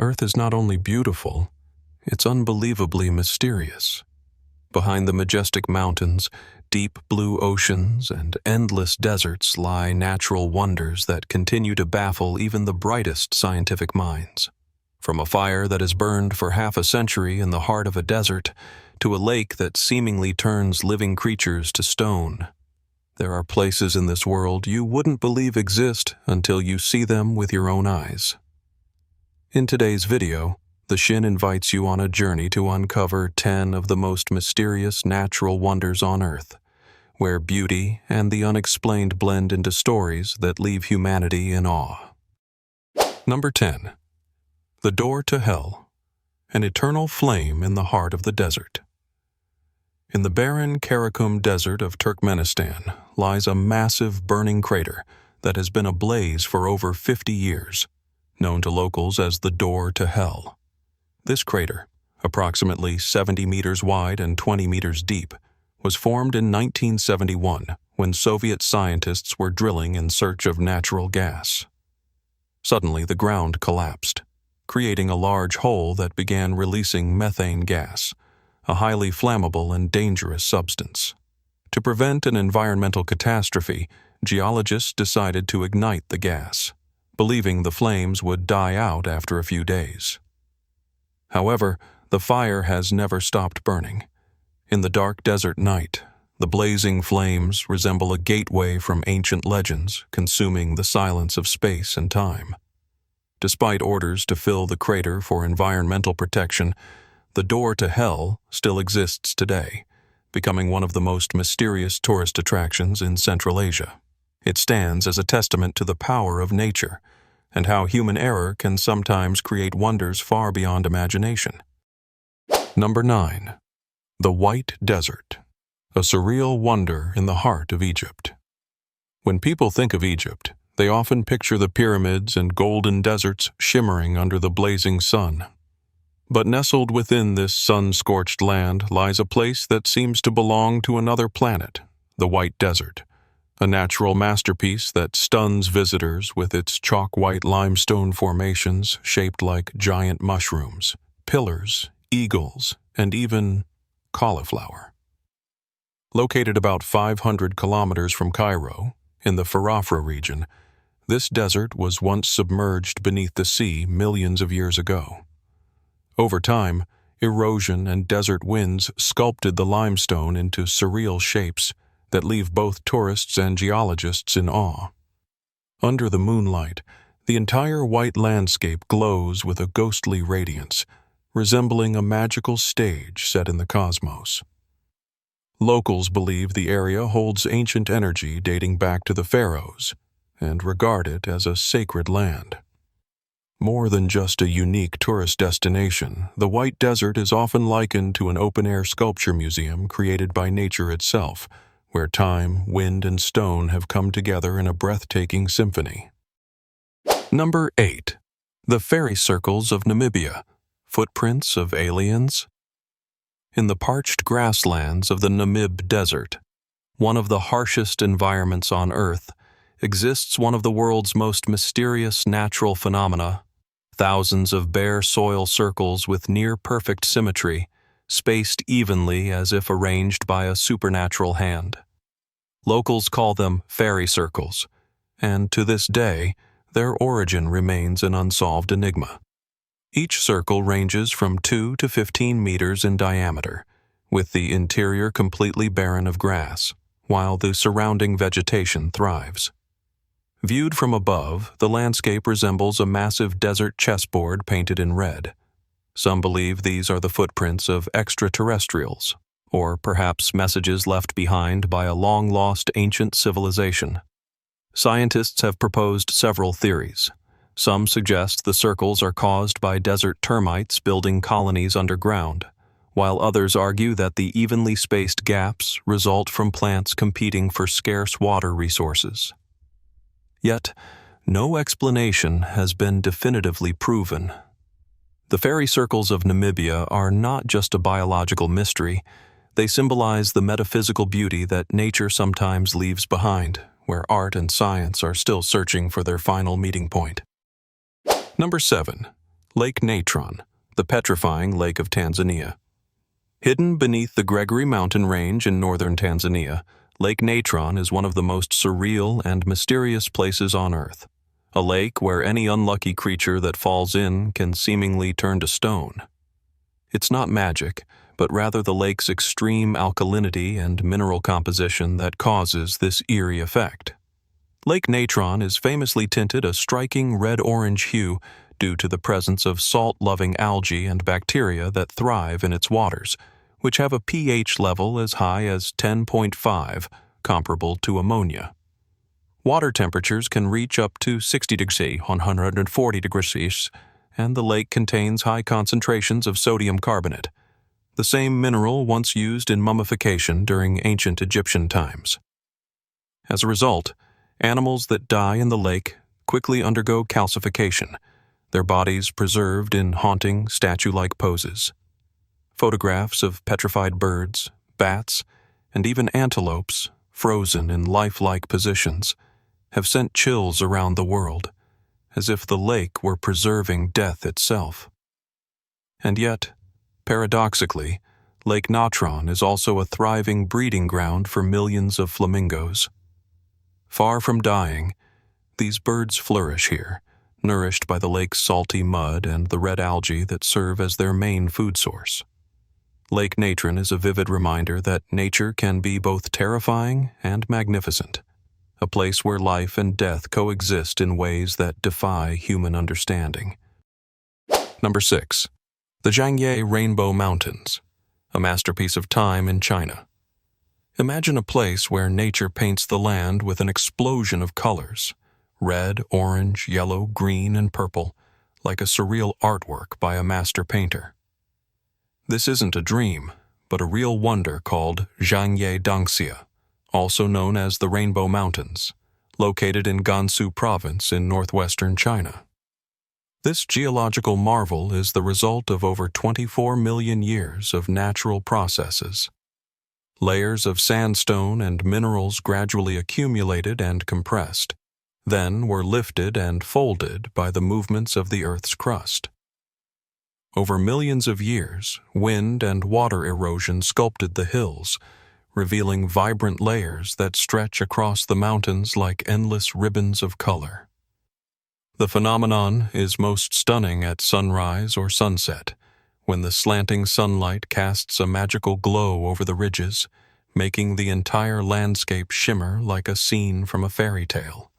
Earth is not only beautiful, it's unbelievably mysterious. Behind the majestic mountains, deep blue oceans, and endless deserts lie natural wonders that continue to baffle even the brightest scientific minds. From a fire that has burned for half a century in the heart of a desert, to a lake that seemingly turns living creatures to stone, there are places in this world you wouldn't believe exist until you see them with your own eyes. In today's video, the Shin invites you on a journey to uncover 10 of the most mysterious natural wonders on Earth, where beauty and the unexplained blend into stories that leave humanity in awe. Number 10. The Door to Hell, an eternal flame in the heart of the desert. In the barren Karakum Desert of Turkmenistan lies a massive burning crater that has been ablaze for over 50 years, known to locals as the Door to Hell. This crater, approximately 70 meters wide and 20 meters deep, was formed in 1971 when Soviet scientists were drilling in search of natural gas. Suddenly, the ground collapsed, creating a large hole that began releasing methane gas, a highly flammable and dangerous substance. To prevent an environmental catastrophe, geologists decided to ignite the gas, believing the flames would die out after a few days. However, the fire has never stopped burning. In the dark desert night, the blazing flames resemble a gateway from ancient legends, consuming the silence of space and time. Despite orders to fill the crater for environmental protection, the Door to Hell still exists today, becoming one of the most mysterious tourist attractions in Central Asia. It stands as a testament to the power of nature and how human error can sometimes create wonders far beyond imagination. Number 9. The White Desert, a surreal wonder in the heart of Egypt. When people think of Egypt, they often picture the pyramids and golden deserts shimmering under the blazing sun. But nestled within this sun-scorched land lies a place that seems to belong to another planet, the White Desert, a natural masterpiece that stuns visitors with its chalk-white limestone formations shaped like giant mushrooms, pillars, eagles, and even cauliflower. Located about 500 kilometers from Cairo, in the Farafra region, this desert was once submerged beneath the sea millions of years ago. Over time, erosion and desert winds sculpted the limestone into surreal shapes that leave both tourists and geologists in awe. Under the moonlight, the entire white landscape glows with a ghostly radiance, resembling a magical stage set in the cosmos. Locals believe the area holds ancient energy dating back to the pharaohs and regard it as a sacred land. More than just a unique tourist destination, the White Desert is often likened to an open-air sculpture museum created by nature itself, where time, wind, and stone have come together in a breathtaking symphony. Number 8. The Fairy Circles of Namibia, Footprints of Aliens. In the parched grasslands of the Namib Desert, one of the harshest environments on Earth, exists one of the world's most mysterious natural phenomena: thousands of bare soil circles with near-perfect symmetry, spaced evenly as if arranged by a supernatural hand. Locals call them fairy circles, and to this day, their origin remains an unsolved enigma. Each circle ranges from 2 to 15 meters in diameter, with the interior completely barren of grass, while the surrounding vegetation thrives. Viewed from above, the landscape resembles a massive desert chessboard painted in red. Some believe these are the footprints of extraterrestrials, or perhaps messages left behind by a long-lost ancient civilization. Scientists have proposed several theories. Some suggest the circles are caused by desert termites building colonies underground, while others argue that the evenly spaced gaps result from plants competing for scarce water resources. Yet, no explanation has been definitively proven. The fairy circles of Namibia are not just a biological mystery, they symbolize the metaphysical beauty that nature sometimes leaves behind, where art and science are still searching for their final meeting point. Number 7. Lake Natron, the petrifying lake of Tanzania. Hidden beneath the Gregory Mountain Range in northern Tanzania, Lake Natron is one of the most surreal and mysterious places on Earth. A lake where any unlucky creature that falls in can seemingly turn to stone. It's not magic, but rather the lake's extreme alkalinity and mineral composition that causes this eerie effect. Lake Natron is famously tinted a striking red-orange hue due to the presence of salt-loving algae and bacteria that thrive in its waters, which have a pH level as high as 10.5, comparable to ammonia. Water temperatures can reach up to 60 degrees, 140 degrees, and the lake contains high concentrations of sodium carbonate, the same mineral once used in mummification during ancient Egyptian times. As a result, animals that die in the lake quickly undergo calcification, their bodies preserved in haunting, statue-like poses. Photographs of petrified birds, bats, and even antelopes, frozen in lifelike positions, have sent chills around the world, as if the lake were preserving death itself. And yet, paradoxically, Lake Natron is also a thriving breeding ground for millions of flamingos. Far from dying, these birds flourish here, nourished by the lake's salty mud and the red algae that serve as their main food source. Lake Natron is a vivid reminder that nature can be both terrifying and magnificent, a place where life and death coexist in ways that defy human understanding. Number 6. The Zhangye Rainbow Mountains, a masterpiece of time in China. Imagine a place where nature paints the land with an explosion of colors, red, orange, yellow, green, and purple, like a surreal artwork by a master painter. This isn't a dream, but a real wonder called Zhangye, also known as the Rainbow Mountains, located in Gansu Province in northwestern China. This geological marvel is the result of over 24 million years of natural processes. Layers of sandstone and minerals gradually accumulated and compressed, then were lifted and folded by the movements of the Earth's crust. Over millions of years, wind and water erosion sculpted the hills, revealing vibrant layers that stretch across the mountains like endless ribbons of color. The phenomenon is most stunning at sunrise or sunset, when the slanting sunlight casts a magical glow over the ridges, making the entire landscape shimmer like a scene from a fairy tale.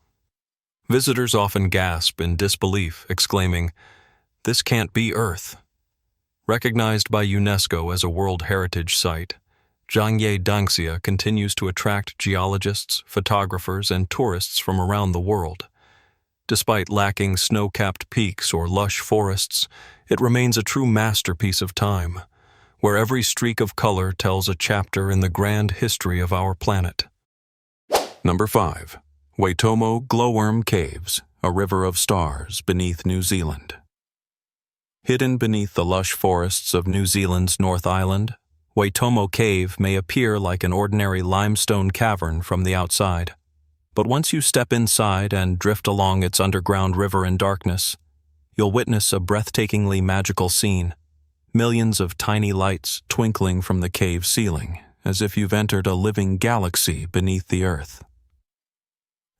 Visitors often gasp in disbelief, exclaiming, "This can't be Earth." Recognized by UNESCO as a World Heritage Site, Zhangye continues to attract geologists, photographers, and tourists from around the world. Despite lacking snow-capped peaks or lush forests, it remains a true masterpiece of time, where every streak of color tells a chapter in the grand history of our planet. Number 5. Waitomo Glowworm Caves, a river of stars beneath New Zealand. Hidden beneath the lush forests of New Zealand's North Island, Waitomo Cave may appear like an ordinary limestone cavern from the outside. But once you step inside and drift along its underground river in darkness, you'll witness a breathtakingly magical scene. Millions of tiny lights twinkling from the cave ceiling, as if you've entered a living galaxy beneath the Earth.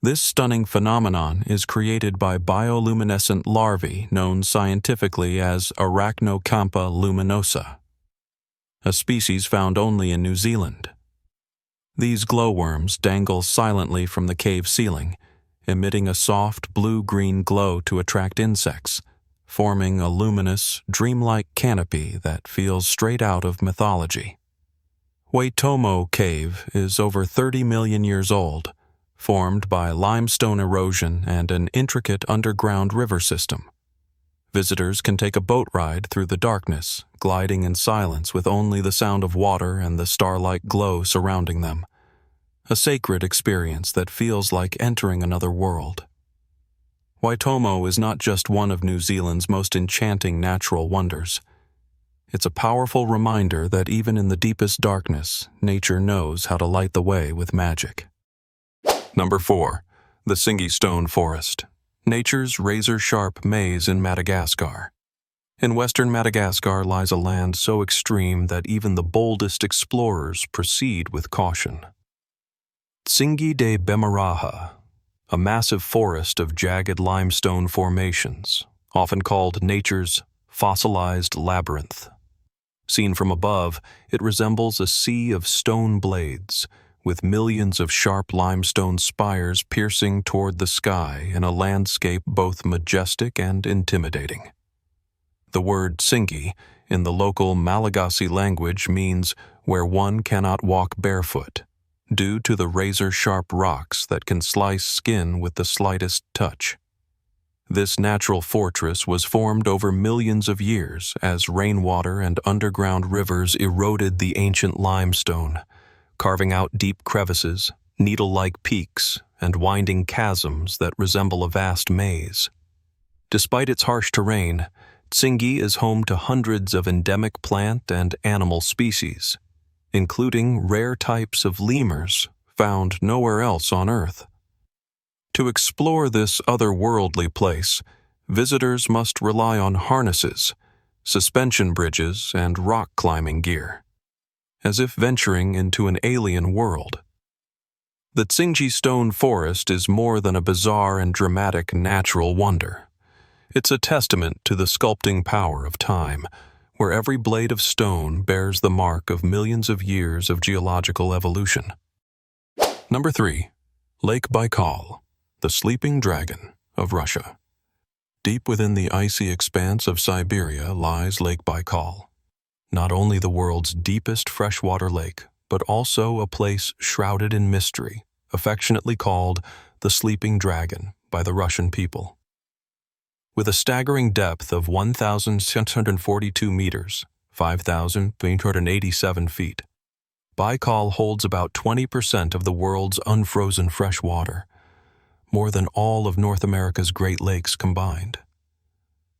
This stunning phenomenon is created by bioluminescent larvae known scientifically as Arachnocampa luminosa, a species found only in New Zealand. These glowworms dangle silently from the cave ceiling, emitting a soft blue-green glow to attract insects, forming a luminous, dreamlike canopy that feels straight out of mythology. Waitomo Cave is over 30 million years old, formed by limestone erosion and an intricate underground river system. Visitors can take a boat ride through the darkness, gliding in silence with only the sound of water and the star-like glow surrounding them. A sacred experience that feels like entering another world. Waitomo is not just one of New Zealand's most enchanting natural wonders. It's a powerful reminder that even in the deepest darkness, nature knows how to light the way with magic. Number 4. The Tsingy Stone Forest, nature's razor-sharp maze in Madagascar. In western Madagascar lies a land so extreme that even the boldest explorers proceed with caution. Tsingy de Bemaraha, a massive forest of jagged limestone formations, often called nature's fossilized labyrinth. Seen from above, it resembles a sea of stone blades, with millions of sharp limestone spires piercing toward the sky in a landscape both majestic and intimidating. The word Tsingy, in the local Malagasy language, means where one cannot walk barefoot, due to the razor-sharp rocks that can slice skin with the slightest touch. This natural fortress was formed over millions of years as rainwater and underground rivers eroded the ancient limestone, carving out deep crevices, needle-like peaks, and winding chasms that resemble a vast maze. Despite its harsh terrain, Tsingy is home to hundreds of endemic plant and animal species, including rare types of lemurs found nowhere else on Earth. To explore this otherworldly place, visitors must rely on harnesses, suspension bridges, and rock climbing gear, as if venturing into an alien world. The Tsingy stone forest is more than a bizarre and dramatic natural wonder. It's a testament to the sculpting power of time, where every blade of stone bears the mark of millions of years of geological evolution. Number 3. Lake Baikal, the sleeping dragon of Russia. Deep within the icy expanse of Siberia lies Lake Baikal, not only the world's deepest freshwater lake, but also a place shrouded in mystery, affectionately called the Sleeping Dragon by the Russian people. With a staggering depth of 1,642 meters, 5,387 feet, Baikal holds about 20% of the world's unfrozen fresh water, more than all of North America's Great Lakes combined.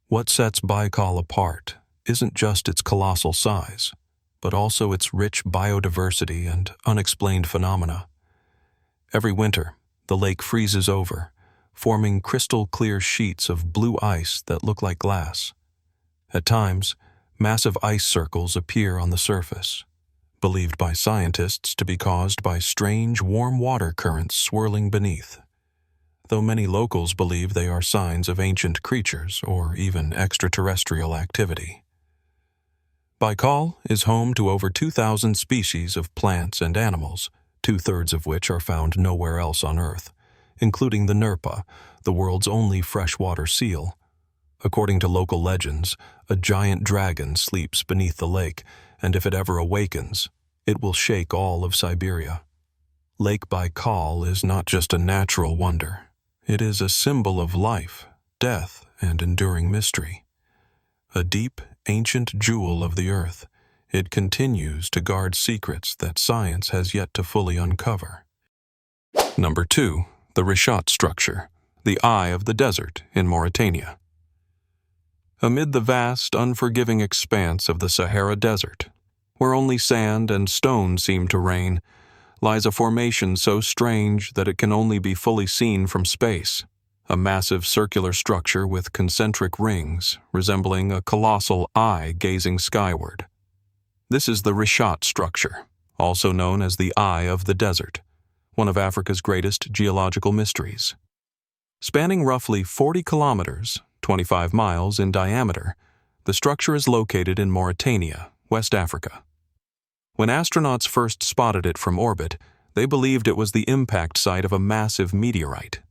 What sets Baikal apart isn't just its colossal size, but also its rich biodiversity and unexplained phenomena. Every winter, the lake freezes over, forming crystal-clear sheets of blue ice that look like glass. At times, massive ice circles appear on the surface, believed by scientists to be caused by strange warm water currents swirling beneath, though many locals believe they are signs of ancient creatures or even extraterrestrial activity. Baikal is home to over 2,000 species of plants and animals, 2/3 of which are found nowhere else on Earth, including the nirpa, the world's only freshwater seal. According to local legends, a giant dragon sleeps beneath the lake, and if it ever awakens, it will shake all of Siberia. Lake Baikal is not just a natural wonder. It is a symbol of life, death, and enduring mystery. A deep, ancient jewel of the earth, it continues to guard secrets that science has yet to fully uncover. Number 2. The Richat structure, the Eye of the Desert in Mauritania. Amid the vast, unforgiving expanse of the Sahara Desert, where only sand and stone seem to reign, lies a formation so strange that it can only be fully seen from space, a massive circular structure with concentric rings, resembling a colossal eye gazing skyward. This is the Richat structure, also known as the Eye of the Desert, one of Africa's greatest geological mysteries. Spanning roughly 40 kilometers, 25 miles in diameter, the structure is located in Mauritania, West Africa. When astronauts first spotted it from orbit, they believed it was the impact site of a massive meteorite.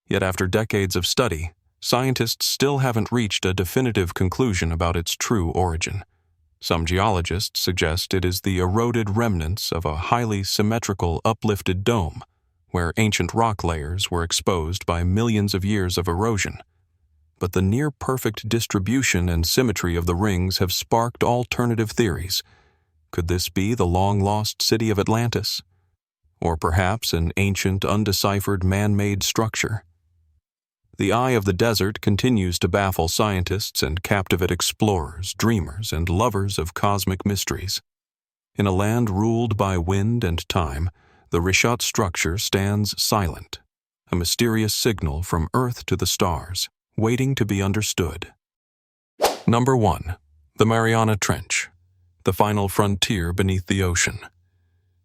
Yet after decades of study, scientists still haven't reached a definitive conclusion about its true origin. Some geologists suggest it is the eroded remnants of a highly symmetrical uplifted dome, where ancient rock layers were exposed by millions of years of erosion. But the near-perfect distribution and symmetry of the rings have sparked alternative theories. Could this be the long-lost city of Atlantis? Or perhaps an ancient, undeciphered man-made structure? The Eye of the Desert continues to baffle scientists and captivate explorers, dreamers, and lovers of cosmic mysteries. In a land ruled by wind and time, the Richat structure stands silent, a mysterious signal from Earth to the stars, waiting to be understood. Number 1. The Mariana Trench, the final frontier beneath the ocean.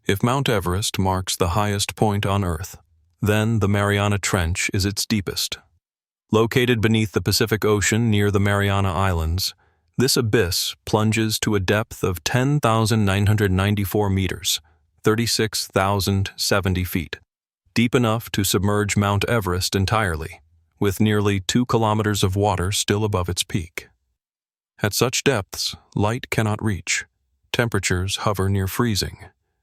If Mount Everest marks the highest point on Earth, then the Mariana Trench is its deepest. Located beneath the Pacific Ocean near the Mariana Islands, this abyss plunges to a depth of 10,994 meters, 36,070 feet, deep enough to submerge Mount Everest entirely, with nearly 2 kilometers of water still above its peak. At such depths, light cannot reach, temperatures hover near freezing,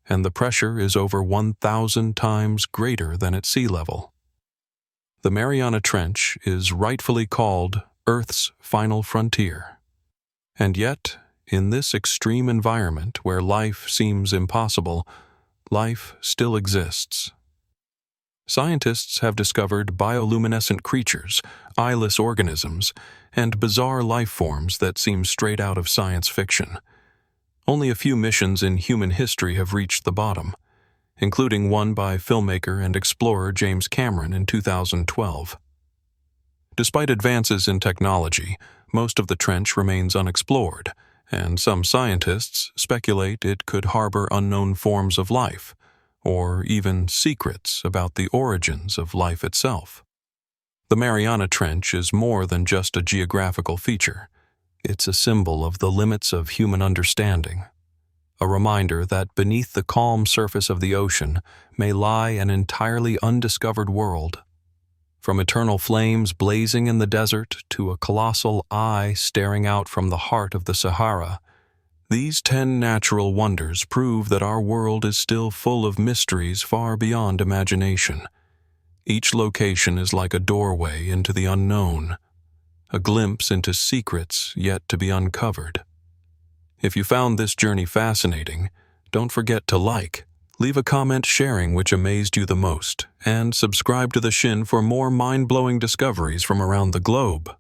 and the pressure is over 1,000 times greater than at sea level. The Mariana Trench is rightfully called Earth's final frontier. And yet, in this extreme environment where life seems impossible, life still exists. Scientists have discovered bioluminescent creatures, eyeless organisms, and bizarre life forms that seem straight out of science fiction. Only a few missions in human history have reached the bottom, including one by filmmaker and explorer James Cameron in 2012. Despite advances in technology, most of the trench remains unexplored, and some scientists speculate it could harbor unknown forms of life, or even secrets about the origins of life itself. The Mariana Trench is more than just a geographical feature. It's a symbol of the limits of human understanding, a reminder that beneath the calm surface of the ocean may lie an entirely undiscovered world. From eternal flames blazing in the desert to a colossal eye staring out from the heart of the Sahara, these 10 natural wonders prove that our world is still full of mysteries far beyond imagination. Each location is like a doorway into the unknown, a glimpse into secrets yet to be uncovered. If you found this journey fascinating, don't forget to leave a comment sharing which amazed you the most, and subscribe to the Shin for more mind-blowing discoveries from around the globe.